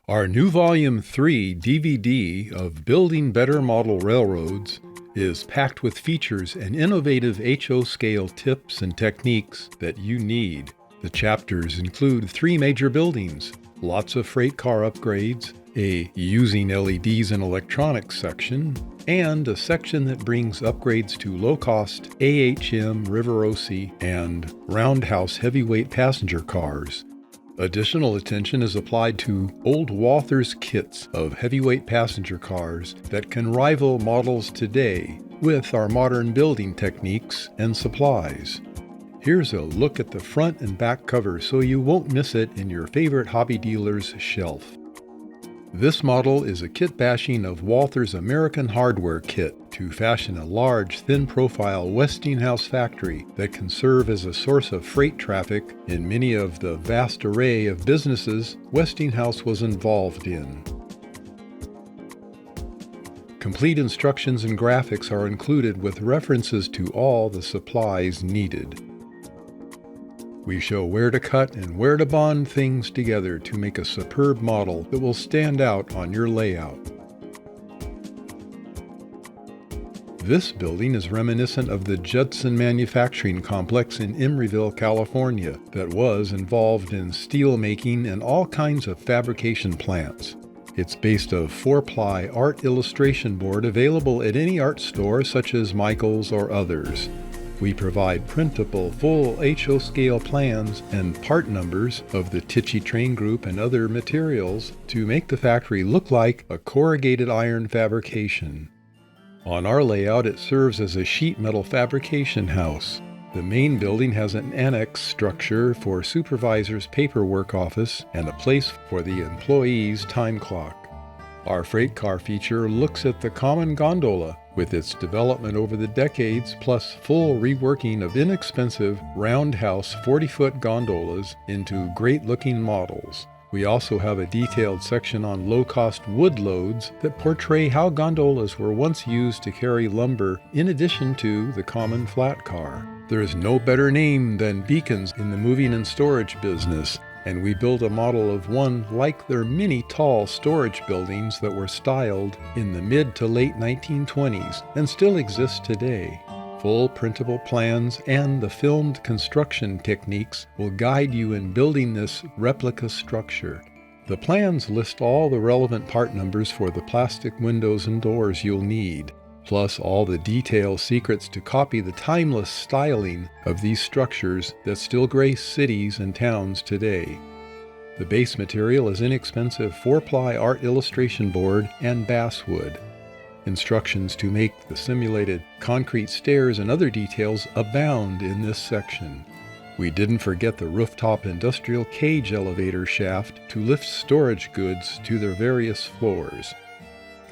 Our new Volume 3 DVD of Building Better Model Railroads is packed with features and innovative HO scale tips and techniques that you need. The chapters include 3 major buildings, lots of freight car upgrades, a using LEDs and electronics section, and a section that brings upgrades to low-cost AHM, Riverosi, and Roundhouse heavyweight passenger cars. Additional attention is applied to old Walthers kits of heavyweight passenger cars that can rival models today with our modern building techniques and supplies. Here's a look at the front and back cover so you won't miss it in your favorite hobby dealer's shelf. This model is a kit bashing of Walthers' American hardware kit to fashion a large, thin-profile Westinghouse factory that can serve as a source of freight traffic in many of the vast array of businesses Westinghouse was involved in. Complete instructions and graphics are included with references to all the supplies needed. We show where to cut and where to bond things together to make a superb model that will stand out on your layout. This building is reminiscent of the Judson manufacturing complex in Emeryville, California, that was involved in steel making and all kinds of fabrication plants. It's based of 4-ply art illustration board available at any art store such as Michael's or others. We provide printable, full HO scale plans and part numbers of the Tichy train group and other materials to make the factory look like a corrugated iron fabrication. On our layout, it serves as a sheet metal fabrication house. The main building has an annex structure for supervisor's paperwork office and a place for the employee's time clock. Our freight car feature looks at the common gondola with its development over the decades, plus full reworking of inexpensive Roundhouse 40-foot gondolas into great-looking models. We also have a detailed section on low-cost wood loads that portray how gondolas were once used to carry lumber in addition to the common flat car. There is no better name than Bekins in the moving and storage business, and we built a model of one like their many tall storage buildings that were styled in the mid to late 1920s and still exist today. Full printable plans and the filmed construction techniques will guide you in building this replica structure. The plans list all the relevant part numbers for the plastic windows and doors you'll need, plus all the detail secrets to copy the timeless styling of these structures that still grace cities and towns today. The base material is inexpensive 4-ply art illustration board and basswood. Instructions to make the simulated concrete stairs and other details abound in this section. We didn't forget the rooftop industrial cage elevator shaft to lift storage goods to their various floors.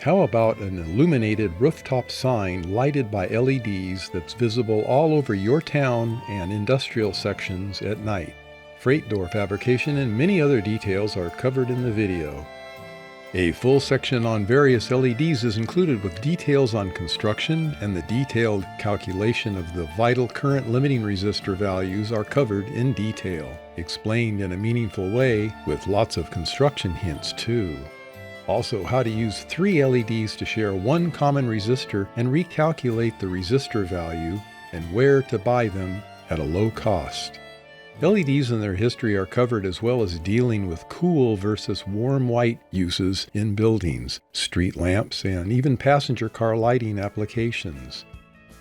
How about an illuminated rooftop sign lighted by LEDs that's visible all over your town and industrial sections at night? Freight door fabrication and many other details are covered in the video. A full section on various LEDs is included with details on construction, and the detailed calculation of the vital current limiting resistor values are covered in detail, explained in a meaningful way with lots of construction hints too. Also, how to use 3 LEDs to share one common resistor and recalculate the resistor value, and where to buy them at a low cost. LEDs and their history are covered, as well as dealing with cool versus warm white uses in buildings, street lamps, and even passenger car lighting applications.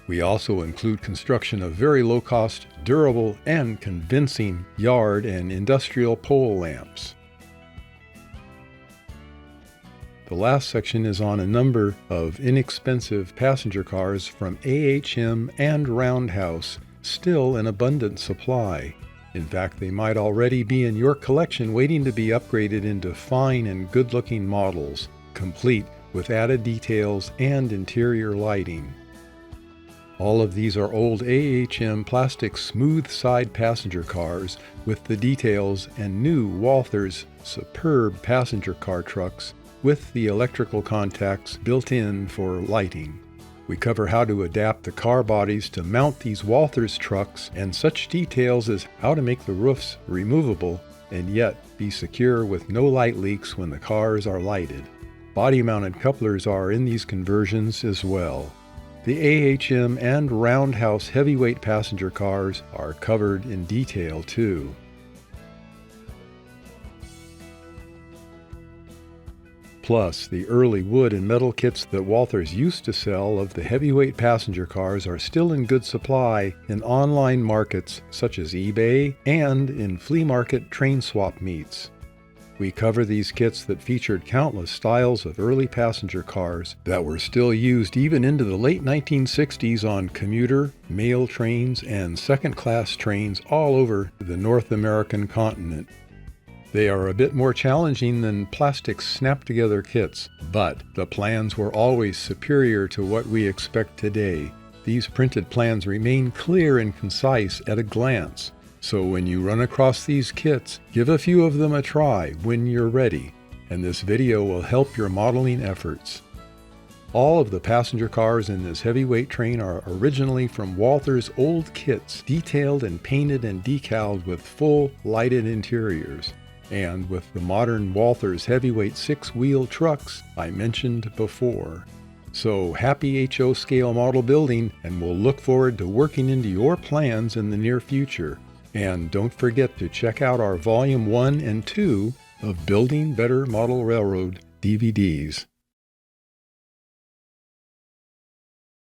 We also include construction of very low-cost, durable, and convincing yard and industrial pole lamps. The last section is on a number of inexpensive passenger cars from AHM and Roundhouse, still in abundant supply. In fact, they might already be in your collection waiting to be upgraded into fine and good-looking models, complete with added details and interior lighting. All of these are old AHM plastic smooth side passenger cars with the details, and new Walthers superb passenger car trucks with the electrical contacts built in for lighting. We cover how to adapt the car bodies to mount these Walthers trucks and such details as how to make the roofs removable and yet be secure with no light leaks when the cars are lighted. Body-mounted couplers are in these conversions as well. The AHM and Roundhouse heavyweight passenger cars are covered in detail too. Plus, the early wood and metal kits that Walthers used to sell of the heavyweight passenger cars are still in good supply in online markets such as eBay and in flea market train swap meets. We cover these kits that featured countless styles of early passenger cars that were still used even into the late 1960s on commuter, mail trains, and second-class trains all over the North American continent. They are a bit more challenging than plastic snap-together kits, but the plans were always superior to what we expect today. These printed plans remain clear and concise at a glance, so when you run across these kits, give a few of them a try when you're ready, and this video will help your modeling efforts. All of the passenger cars in this heavyweight train are originally from Walthers' old kits, detailed and painted and decaled with full lighted interiors. And with the modern Walthers heavyweight 6-wheel trucks I mentioned before. So happy HO scale model building, and we'll look forward to working into your plans in the near future. And don't forget to check out our Volume 1 and 2 of Building Better Model Railroad DVDs.